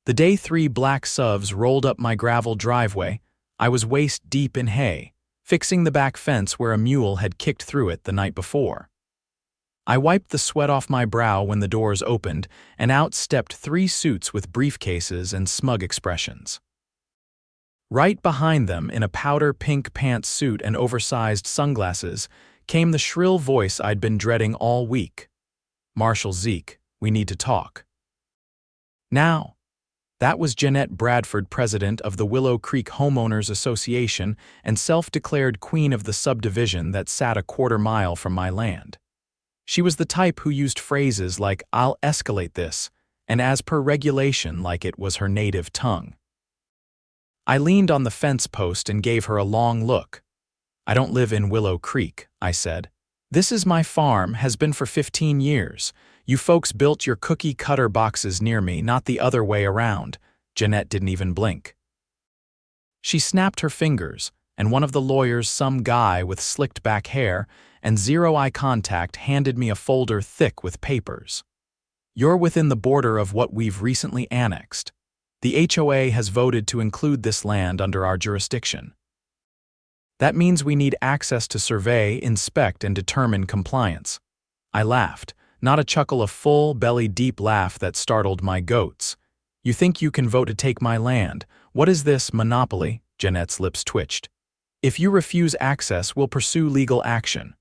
The day 3 black SUVs rolled up my gravel driveway. I was waist-deep in hay, fixing the back fence where a mule had kicked through it the night before. I wiped the sweat off my brow when the doors opened, and out stepped 3 suits with briefcases and smug expressions. Right behind them, in a powder-pink pantsuit and oversized sunglasses, came the shrill voice I'd been dreading all week. "Marshal Zeke, we need to talk." Now, that was Janette Bradford, president of the Willow Creek Homeowners Association and self-declared queen of the subdivision that sat a quarter-mile from my land. She was the type who used phrases like, "I'll escalate this," and "as per regulation," like it was her native tongue. I leaned on the fence post and gave her a long look. "I don't live in Willow Creek," I said. "This is my farm, has been for 15 years. You folks built your cookie-cutter boxes near me, not the other way around." Janette didn't even blink. She snapped her fingers, and one of the lawyers, some guy with slicked-back hair and zero eye contact, handed me a folder thick with papers. "You're within the border of what we've recently annexed. The HOA has voted to include this land under our jurisdiction. That means we need access to survey, inspect, and determine compliance." I laughed, not a chuckle, a full, belly-deep laugh that startled my goats. "You think you can vote to take my land? What is this, monopoly?" Janette's lips twitched. "If you refuse access, we'll pursue legal action."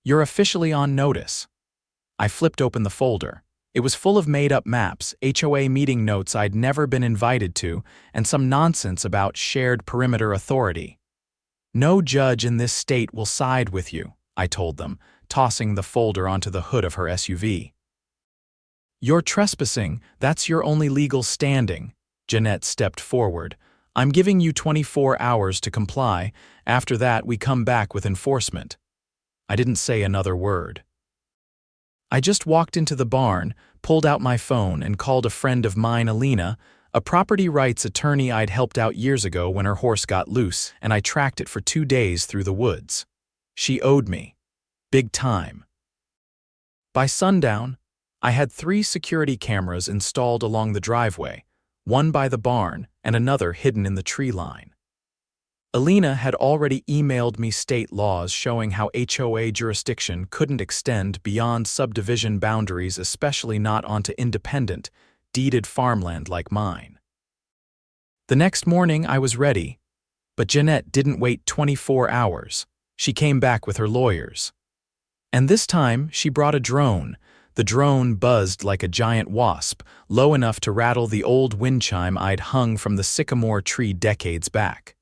"You're officially on notice." I flipped open the folder. It was full of made-up maps, HOA meeting notes I'd never been invited to, and some nonsense about shared perimeter authority. "No judge in this state will side with you," I told them, tossing the folder onto the hood of her SUV. "You're trespassing, that's your only legal standing." Janette stepped forward. "I'm giving you 24 hours to comply. After that, we come back with enforcement." I didn't say another word. I just walked into the barn, pulled out my phone, and called a friend of mine, Alina, a property rights attorney I'd helped out years ago when her horse got loose, and I tracked it for 2 days through the woods. She owed me. Big time. By sundown, I had 3 security cameras installed along the driveway, one by the barn and another hidden in the tree line. Alina had already emailed me state laws showing how HOA jurisdiction couldn't extend beyond subdivision boundaries, especially not onto independent, deeded farmland like mine. The next morning I was ready, but Janette didn't wait 24 hours. She came back with her lawyers. And this time she brought a drone. The drone buzzed like a giant wasp, low enough to rattle the old wind chime I'd hung from the sycamore tree decades back.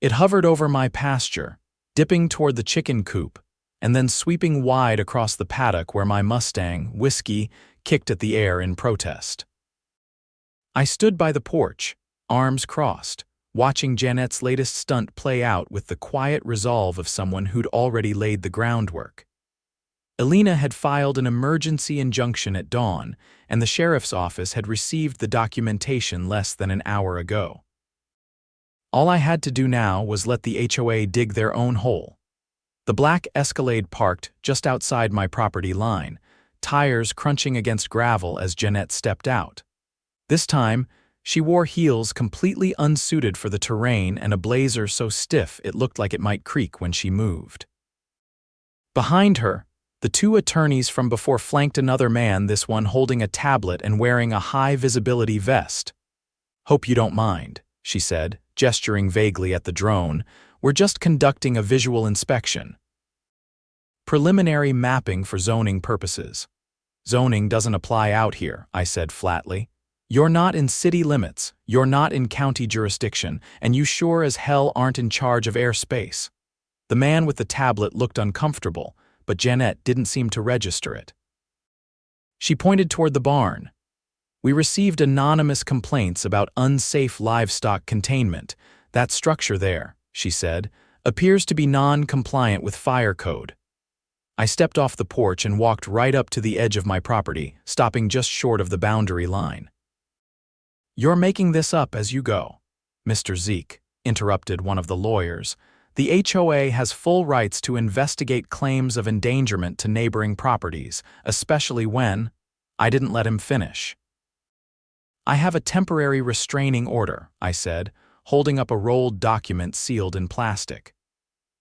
It hovered over my pasture, dipping toward the chicken coop, and then sweeping wide across the paddock where my Mustang, Whiskey, kicked at the air in protest. I stood by the porch, arms crossed, watching Janette's latest stunt play out with the quiet resolve of someone who'd already laid the groundwork. Alina had filed an emergency injunction at dawn, and the sheriff's office had received the documentation less than an hour ago. All I had to do now was let the HOA dig their own hole. The black Escalade parked just outside my property line, tires crunching against gravel as Janette stepped out. This time, she wore heels completely unsuited for the terrain and a blazer so stiff it looked like it might creak when she moved. Behind her, the 2 attorneys from before flanked another man, this one holding a tablet and wearing a high-visibility vest. "Hope you don't mind," she said, gesturing vaguely at the drone. "We're just conducting a visual inspection. Preliminary mapping for zoning purposes." "Zoning doesn't apply out here," I said flatly. "You're not in city limits, you're not in county jurisdiction, and you sure as hell aren't in charge of airspace." The man with the tablet looked uncomfortable, but Janette didn't seem to register it. She pointed toward the barn. "We received anonymous complaints about unsafe livestock containment. That structure there," she said, "appears to be non-compliant with fire code." I stepped off the porch and walked right up to the edge of my property, stopping just short of the boundary line. "You're making this up as you go, Mr. Zeke," interrupted one of the lawyers. "The HOA has full rights to investigate claims of endangerment to neighboring properties, especially when—" I didn't let him finish. I have a temporary restraining order, I said, holding up a rolled document sealed in plastic.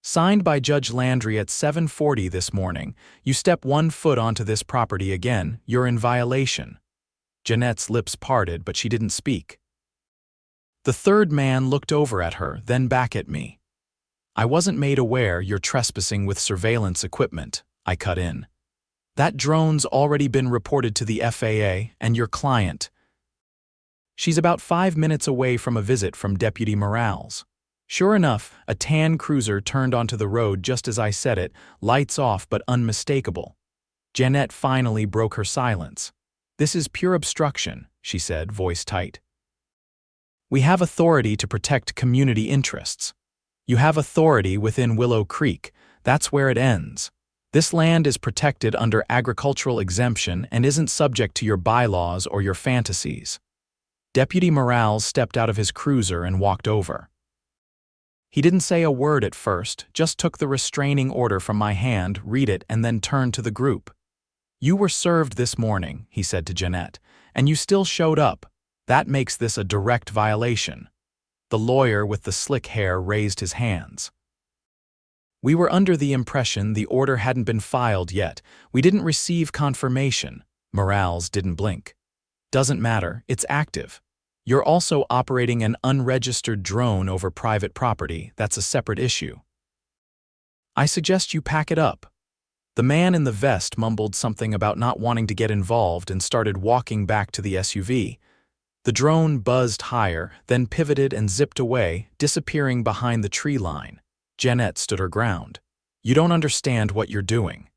Signed by Judge Landry at 7:40 this morning. You step 1 foot onto this property again, you're in violation. Janette's lips parted, but she didn't speak. The third man looked over at her, then back at me. I wasn't made aware you're trespassing with surveillance equipment, I cut in. That drone's already been reported to the FAA and your client. She's about 5 minutes away from a visit from Deputy Morales. Sure enough, a tan cruiser turned onto the road just as I said it, lights off but unmistakable. Janette finally broke her silence. This is pure obstruction, she said, voice tight. We have authority to protect community interests. You have authority within Willow Creek. That's where it ends. This land is protected under agricultural exemption and isn't subject to your bylaws or your fantasies. Deputy Morales stepped out of his cruiser and walked over. He didn't say a word at first, just took the restraining order from my hand, read it, and then turned to the group. You were served this morning, he said to Janette, and you still showed up. That makes this a direct violation. The lawyer with the slick hair raised his hands. We were under the impression the order hadn't been filed yet. We didn't receive confirmation. Morales didn't blink. Doesn't matter, it's active. You're also operating an unregistered drone over private property. That's a separate issue. I suggest you pack it up. The man in the vest mumbled something about not wanting to get involved and started walking back to the SUV. The drone buzzed higher, then pivoted and zipped away, disappearing behind the tree line. Janette stood her ground. You don't understand what you're doing.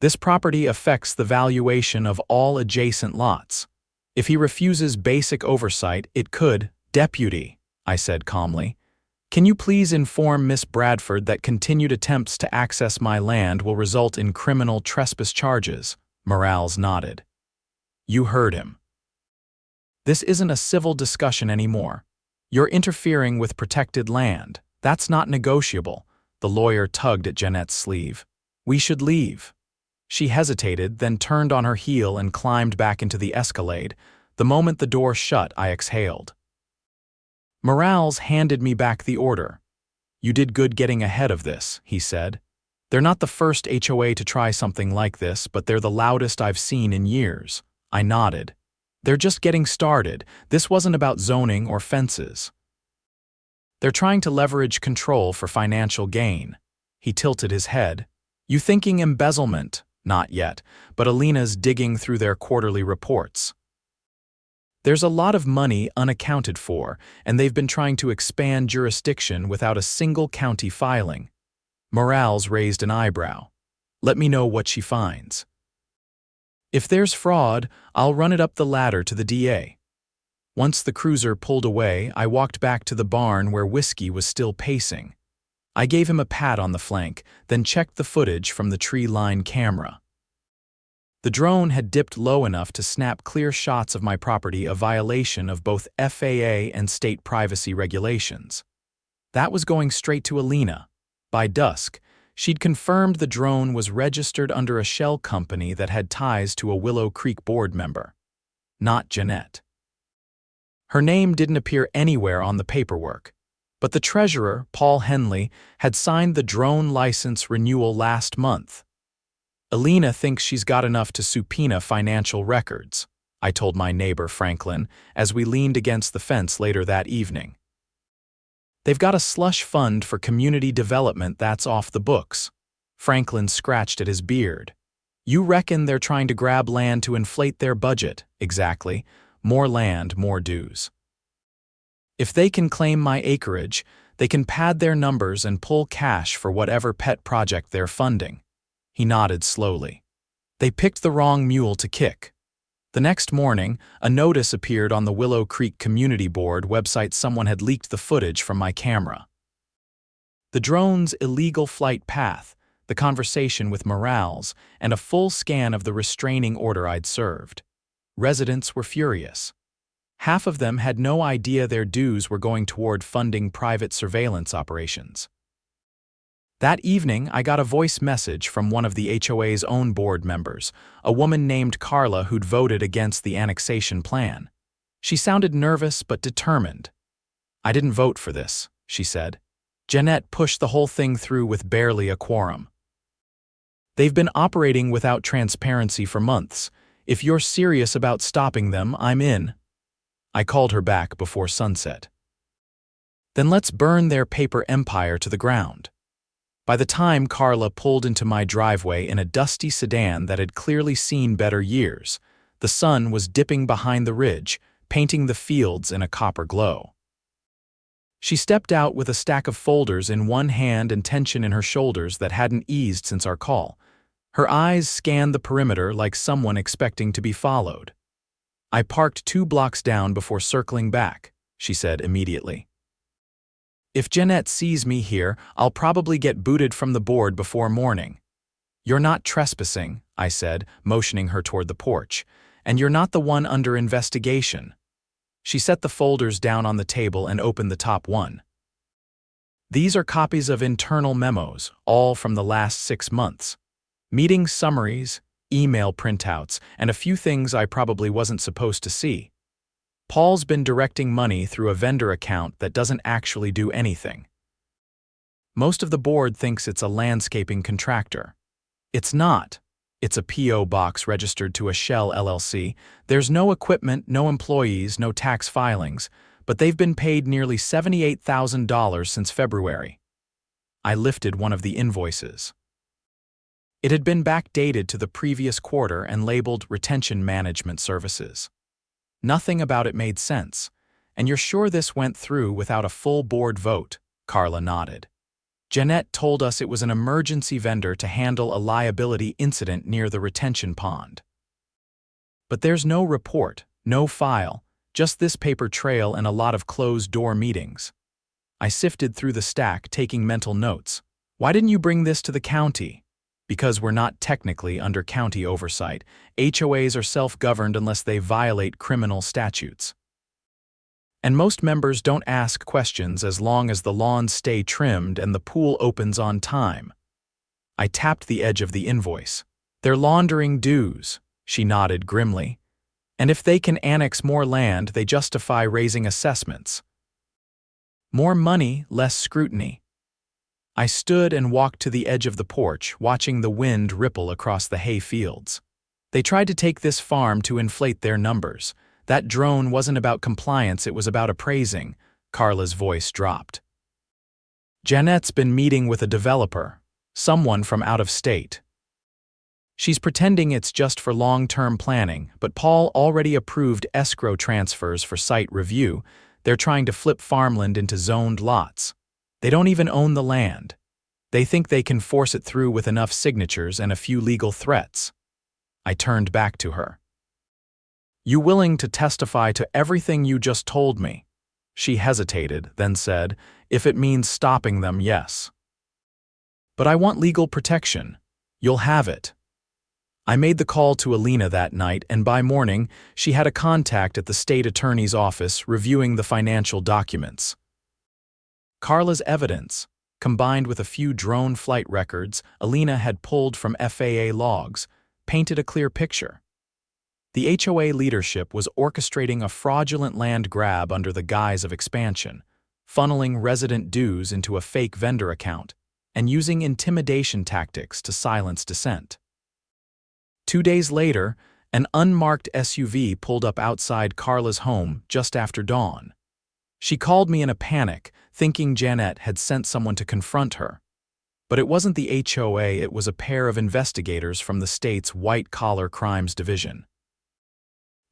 This property affects the valuation of all adjacent lots. If he refuses basic oversight, it could. Deputy, I said calmly. Can you please inform Miss Bradford that continued attempts to access my land will result in criminal trespass charges? Morales nodded. You heard him. This isn't a civil discussion anymore. You're interfering with protected land. That's not negotiable. The lawyer tugged at Janette's sleeve. We should leave. She hesitated, then turned on her heel and climbed back into the Escalade. The moment the door shut, I exhaled. Morales handed me back the order. You did good getting ahead of this, he said. They're not the first HOA to try something like this, but they're the loudest I've seen in years. I nodded. They're just getting started. This wasn't about zoning or fences. They're trying to leverage control for financial gain. He tilted his head. You thinking embezzlement? Not yet, but Alina's digging through their quarterly reports. There's a lot of money unaccounted for, and they've been trying to expand jurisdiction without a single county filing. Morales raised an eyebrow. Let me know what she finds. If there's fraud, I'll run it up the ladder to the DA. Once the cruiser pulled away, I walked back to the barn where Whiskey was still pacing. I gave him a pat on the flank, then checked the footage from the tree-line camera. The drone had dipped low enough to snap clear shots of my property, a violation of both FAA and state privacy regulations. That was going straight to Alina. By dusk, she'd confirmed the drone was registered under a shell company that had ties to a Willow Creek board member. Not Janette. Her name didn't appear anywhere on the paperwork, but the treasurer, Paul Henley, had signed the drone license renewal last month. Alina thinks she's got enough to subpoena financial records, I told my neighbor Franklin as we leaned against the fence later that evening. They've got a slush fund for community development that's off the books. Franklin scratched at his beard. You reckon they're trying to grab land to inflate their budget? Exactly. More land, more dues. If they can claim my acreage, they can pad their numbers and pull cash for whatever pet project they're funding. He nodded slowly. They picked the wrong mule to kick. The next morning, a notice appeared on the Willow Creek Community Board website. Someone had leaked the footage from my camera. The drone's illegal flight path, the conversation with Morales, and a full scan of the restraining order I'd served. Residents were furious. Half of them had no idea their dues were going toward funding private surveillance operations. That evening, I got a voice message from one of the HOA's own board members, a woman named Carla who'd voted against the annexation plan. She sounded nervous but determined. "I didn't vote for this," she said. Janette pushed the whole thing through with barely a quorum. "They've been operating without transparency for months. If you're serious about stopping them, I'm in." I called her back before sunset. "Then let's burn their paper empire to the ground." By the time Carla pulled into my driveway in a dusty sedan that had clearly seen better years, the sun was dipping behind the ridge, painting the fields in a copper glow. She stepped out with a stack of folders in one hand and tension in her shoulders that hadn't eased since our call. Her eyes scanned the perimeter like someone expecting to be followed. "I parked 2 blocks down before circling back," she said immediately. "If Janette sees me here, I'll probably get booted from the board before morning." "You're not trespassing," I said, motioning her toward the porch, "and you're not the one under investigation." She set the folders down on the table and opened the top one. "These are copies of internal memos, all from the last 6 months. Meeting summaries, email printouts, and a few things I probably wasn't supposed to see. Paul's been directing money through a vendor account that doesn't actually do anything. Most of the board thinks it's a landscaping contractor. It's not. It's a P.O. box registered to a Shell LLC. There's no equipment, no employees, no tax filings, but they've been paid nearly $78,000 since February." I lifted one of the invoices. It had been backdated to the previous quarter and labeled Retention Management Services. Nothing about it made sense. "And you're sure this went through without a full board vote?" Carla nodded. "Janette told us it was an emergency vendor to handle a liability incident near the retention pond. But there's no report, no file, just this paper trail and a lot of closed-door meetings." I sifted through the stack, taking mental notes. "Why didn't you bring this to the county?" "Because we're not technically under county oversight. HOAs are self-governed unless they violate criminal statutes. And most members don't ask questions as long as the lawns stay trimmed and the pool opens on time." I tapped the edge of the invoice. "They're laundering dues," she nodded grimly. "And if they can annex more land, they justify raising assessments. More money, less scrutiny." I stood and walked to the edge of the porch, watching the wind ripple across the hay fields. "They tried to take this farm to inflate their numbers. That drone wasn't about compliance, it was about appraising." Carla's voice dropped. "Janette's been meeting with a developer, someone from out of state. She's pretending it's just for long-term planning, but Paul already approved escrow transfers for site review. They're trying to flip farmland into zoned lots. They don't even own the land. They think they can force it through with enough signatures and a few legal threats." I turned back to her. "You willing to testify to everything you just told me?" She hesitated, then said, "If it means stopping them, yes. But I want legal protection. You'll have it." I made the call to Alina that night, and by morning, she had a contact at the state attorney's office reviewing the financial documents. Carla's evidence, combined with a few drone flight records Alina had pulled from FAA logs, painted a clear picture. The HOA leadership was orchestrating a fraudulent land grab under the guise of expansion, funneling resident dues into a fake vendor account, and using intimidation tactics to silence dissent. 2 days later, an unmarked SUV pulled up outside Carla's home just after dawn. She called me in a panic, thinking Janette had sent someone to confront her. But it wasn't the HOA, it was a pair of investigators from the state's white-collar crimes division.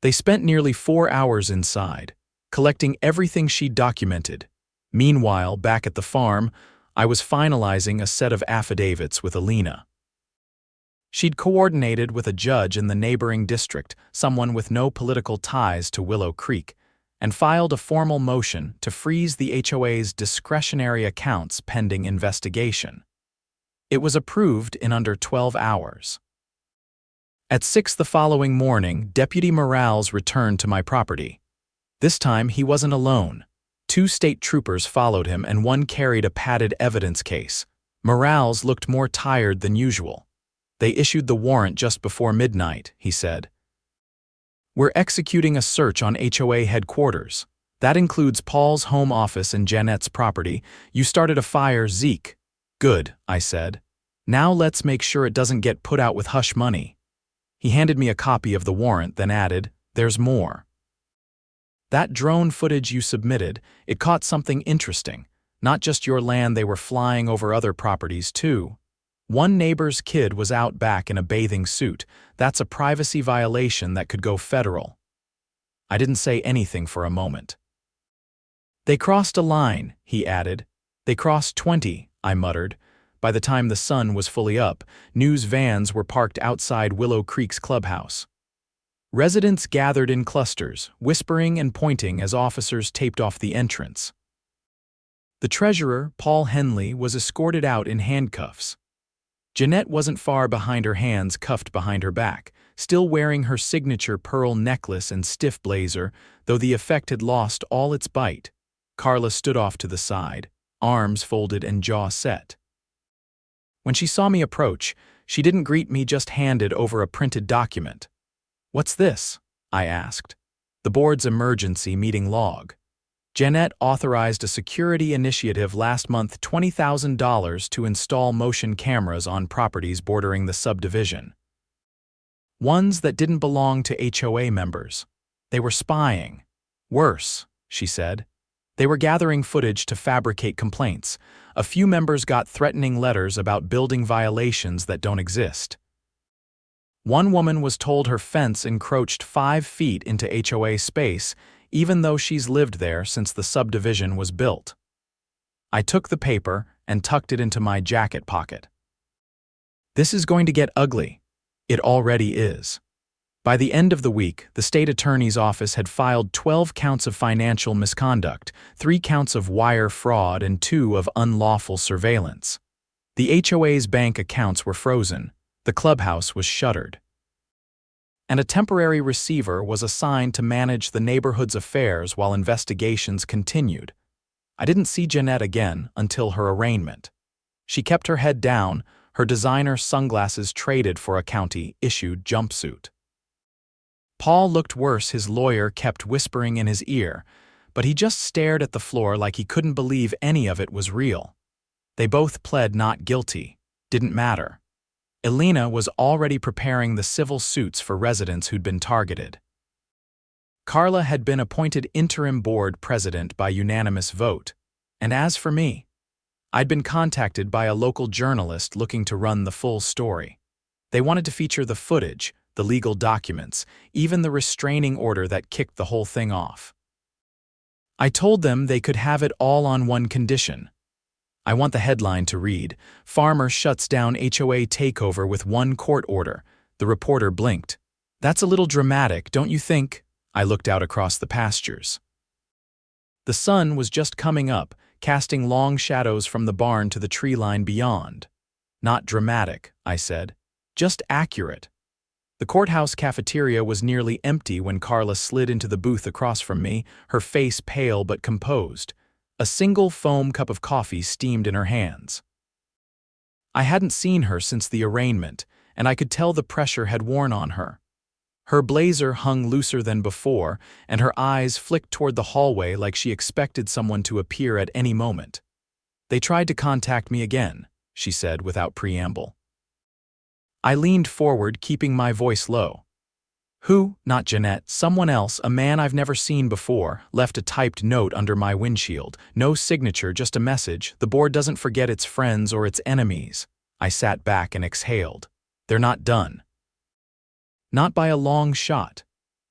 They spent nearly 4 hours inside, collecting everything she'd documented. Meanwhile, back at the farm, I was finalizing a set of affidavits with Alina. She'd coordinated with a judge in the neighboring district, someone with no political ties to Willow Creek, and filed a formal motion to freeze the HOA's discretionary accounts pending investigation. It was approved in under 12 hours. At 6 the following morning, Deputy Morales returned to my property. This time, he wasn't alone. 2 state troopers followed him and one carried a padded evidence case. Morales looked more tired than usual. "They issued the warrant just before midnight," he said. We're executing a search on HOA headquarters. That includes Paul's home office and Janette's property. You started a fire, Zeke. Good, I said. Now let's make sure it doesn't get put out with hush money. He handed me a copy of the warrant, then added, there's more. That drone footage you submitted, it caught something interesting. Not just your land, they were flying over other properties too. One neighbor's kid was out back in a bathing suit. That's a privacy violation that could go federal. I didn't say anything for a moment. They crossed a line, he added. They crossed 20, I muttered. By the time the sun was fully up, news vans were parked outside Willow Creek's clubhouse. Residents gathered in clusters, whispering and pointing as officers taped off the entrance. The treasurer, Paul Henley, was escorted out in handcuffs. Janette wasn't far behind, her hands cuffed behind her back, still wearing her signature pearl necklace and stiff blazer, though the effect had lost all its bite. Carla stood off to the side, arms folded and jaw set. When she saw me approach, she didn't greet me, just handed over a printed document. What's this? I asked. The board's emergency meeting log. Janette authorized a security initiative last month, $20,000 to install motion cameras on properties bordering the subdivision. Ones that didn't belong to HOA members. They were spying. Worse, she said. They were gathering footage to fabricate complaints. A few members got threatening letters about building violations that don't exist. One woman was told her fence encroached 5 feet into HOA space, even though she's lived there since the subdivision was built. I took the paper and tucked it into my jacket pocket. This is going to get ugly. It already is. By the end of the week, the state attorney's office had filed 12 counts of financial misconduct, 3 counts of wire fraud, and 2 of unlawful surveillance. The HOA's bank accounts were frozen. The clubhouse was shuttered. And a temporary receiver was assigned to manage the neighborhood's affairs while investigations continued. I didn't see Janette again until her arraignment. She kept her head down, her designer sunglasses traded for a county-issued jumpsuit. Paul looked worse, his lawyer kept whispering in his ear, but he just stared at the floor like he couldn't believe any of it was real. They both pled not guilty. Didn't matter. Elena was already preparing the civil suits for residents who'd been targeted. Carla had been appointed interim board president by unanimous vote. And as for me, I'd been contacted by a local journalist looking to run the full story. They wanted to feature the footage, the legal documents, even the restraining order that kicked the whole thing off. I told them they could have it all on one condition. I want the headline to read, "Farmer shuts down HOA takeover with one court order." The reporter blinked. That's a little dramatic, don't you think? I looked out across the pastures. The sun was just coming up, casting long shadows from the barn to the tree line beyond. Not dramatic, I said. Just accurate. The courthouse cafeteria was nearly empty when Carla slid into the booth across from me, her face pale but composed. A single foam cup of coffee steamed in her hands. I hadn't seen her since the arraignment, and I could tell the pressure had worn on her. Her blazer hung looser than before, and her eyes flicked toward the hallway like she expected someone to appear at any moment. They tried to contact me again, she said without preamble. I leaned forward, keeping my voice low. Who? Not Janette, someone else, a man I've never seen before, left a typed note under my windshield. No signature, just a message. The board doesn't forget its friends or its enemies. I sat back and exhaled. They're not done. Not by a long shot.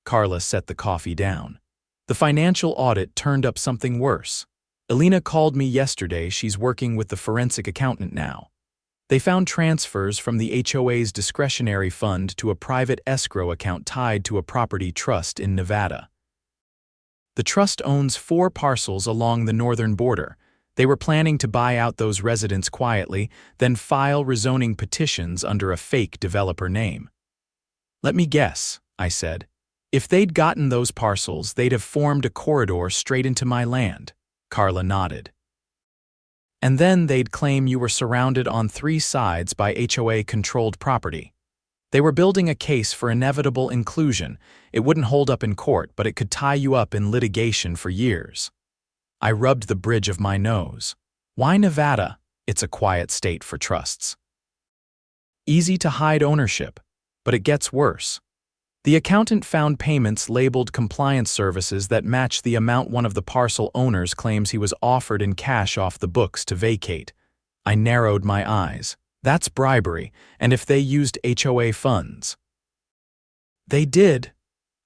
Carla set the coffee down. The financial audit turned up something worse. Elena called me yesterday. She's working with the forensic accountant now. They found transfers from the HOA's discretionary fund to a private escrow account tied to a property trust in Nevada. The trust owns 4 parcels along the northern border. They were planning to buy out those residents quietly, then file rezoning petitions under a fake developer name. Let me guess, I said. If they'd gotten those parcels, they'd have formed a corridor straight into my land. Carla nodded. And then they'd claim you were surrounded on 3 sides by HOA-controlled property. They were building a case for inevitable inclusion. It wouldn't hold up in court, but it could tie you up in litigation for years. I rubbed the bridge of my nose. Why Nevada? It's a quiet state for trusts. Easy to hide ownership, but it gets worse. The accountant found payments labeled compliance services that match the amount one of the parcel owners claims he was offered in cash off the books to vacate. I narrowed my eyes. That's bribery, and if they used HOA funds. They did.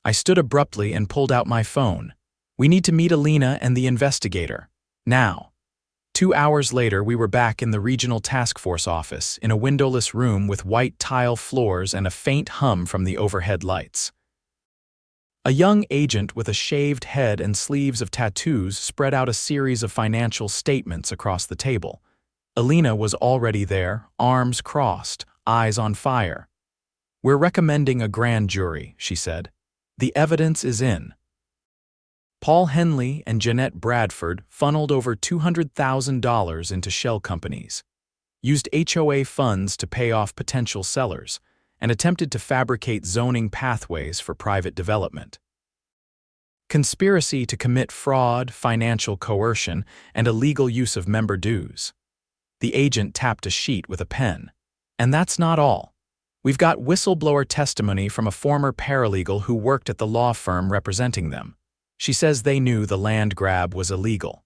I stood abruptly and pulled out my phone. We need to meet Alina and the investigator. Now. 2 hours later, we were back in the regional task force office, in a windowless room with white tile floors and a faint hum from the overhead lights. A young agent with a shaved head and sleeves of tattoos spread out a series of financial statements across the table. Alina was already there, arms crossed, eyes on fire. "We're recommending a grand jury," she said. "The evidence is in." Paul Henley and Janette Bradford funneled over $200,000 into shell companies, used HOA funds to pay off potential sellers, and attempted to fabricate zoning pathways for private development. Conspiracy to commit fraud, financial coercion, and illegal use of member dues. The agent tapped a sheet with a pen. And that's not all. We've got whistleblower testimony from a former paralegal who worked at the law firm representing them. She says they knew the land grab was illegal.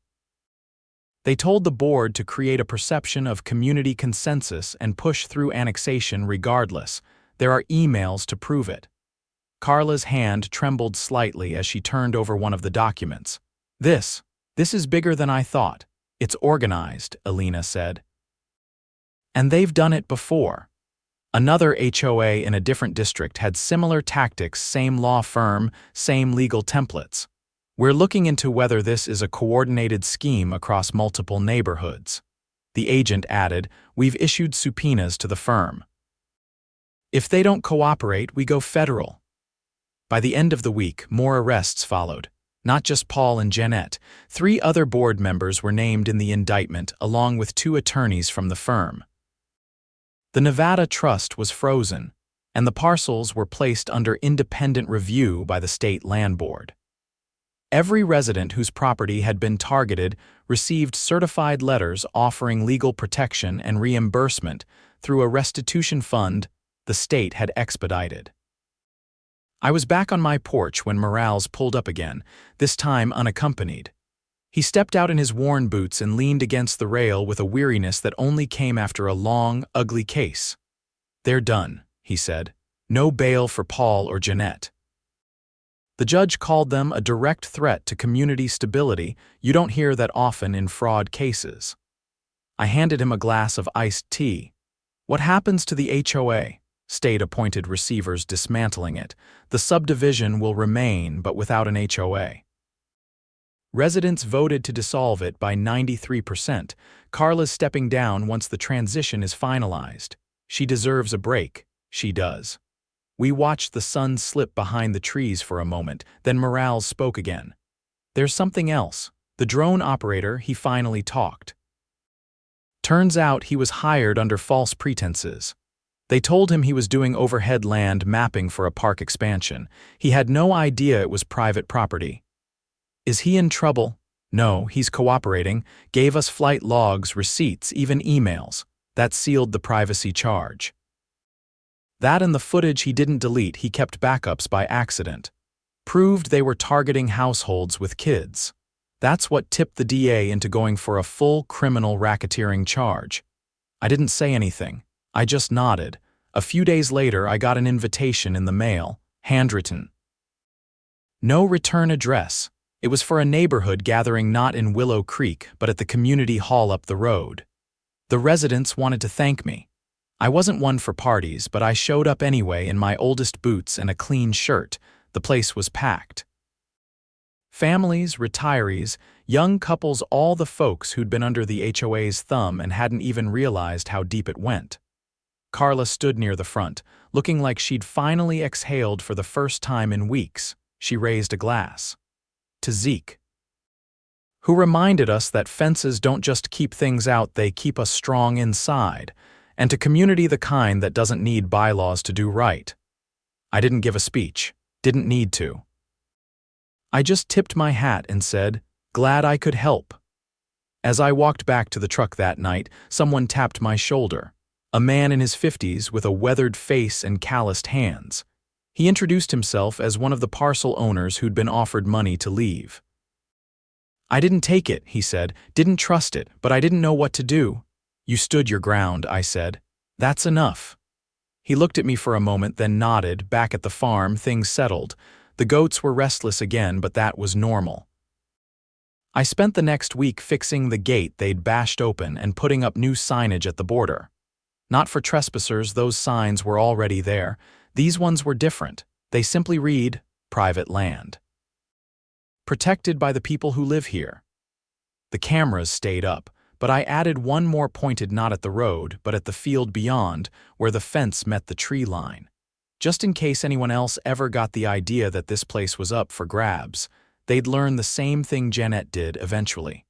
They told the board to create a perception of community consensus and push through annexation regardless. There are emails to prove it. Carla's hand trembled slightly as she turned over one of the documents. This is bigger than I thought. It's organized, Alina said. And they've done it before. Another HOA in a different district had similar tactics, same law firm, same legal templates. We're looking into whether this is a coordinated scheme across multiple neighborhoods. The agent added, "We've issued subpoenas to the firm. If they don't cooperate, we go federal." By the end of the week, more arrests followed. Not just Paul and Janette. 3 other board members were named in the indictment, along with 2 attorneys from the firm. The Nevada Trust was frozen, and the parcels were placed under independent review by the state land board. Every resident whose property had been targeted received certified letters offering legal protection and reimbursement through a restitution fund the state had expedited. I was back on my porch when Morales pulled up again, this time unaccompanied. He stepped out in his worn boots and leaned against the rail with a weariness that only came after a long, ugly case. "They're done," he said. "No bail for Paul or Janette." The judge called them a direct threat to community stability. You don't hear that often in fraud cases. I handed him a glass of iced tea. "What happens to the HOA? State-appointed receivers dismantling it. The subdivision will remain, but without an HOA. Residents voted to dissolve it by 93%. Carla's stepping down once the transition is finalized. She deserves a break. She does. We watched the sun slip behind the trees for a moment, then Morales spoke again. "There's something else. The drone operator, he finally talked. Turns out he was hired under false pretenses. They told him he was doing overhead land mapping for a park expansion. He had no idea it was private property. Is he in trouble? No, he's cooperating, gave us flight logs, receipts, even emails. That sealed the privacy charge. That and the footage he didn't delete, he kept backups by accident. Proved they were targeting households with kids. That's what tipped the DA into going for a full criminal racketeering charge. I didn't say anything. I just nodded. A few days later, I got an invitation in the mail, handwritten. No return address. It was for a neighborhood gathering not in Willow Creek, but at the community hall up the road. The residents wanted to thank me. I wasn't one for parties, but I showed up anyway in my oldest boots and a clean shirt. The place was packed. Families, retirees, young couples, all the folks who'd been under the HOA's thumb and hadn't even realized how deep it went. Carla stood near the front, looking like she'd finally exhaled for the first time in weeks. She raised a glass. To Zeke, who reminded us that fences don't just keep things out, they keep us strong inside. and to community the kind that doesn't need bylaws to do right. I didn't give a speech, didn't need to. I just tipped my hat and said, "Glad I could help." As I walked back to the truck that night, someone tapped my shoulder. A man in his 50s with a weathered face and calloused hands. He introduced himself as one of the parcel owners who'd been offered money to leave. "I didn't take it," he said, "didn't trust it, but I didn't know what to do." "You stood your ground," I said. "That's enough." He looked at me for a moment, then nodded. Back at the farm, things settled. The goats were restless again, but that was normal. I spent the next week fixing the gate they'd bashed open and putting up new signage at the border. Not for trespassers, those signs were already there. These ones were different. They simply read, "Private land. Protected by the people who live here." The cameras stayed up, but I added one more pointed not at the road, but at the field beyond, where the fence met the tree line. Just in case anyone else ever got the idea that this place was up for grabs, they'd learn the same thing Janette did eventually.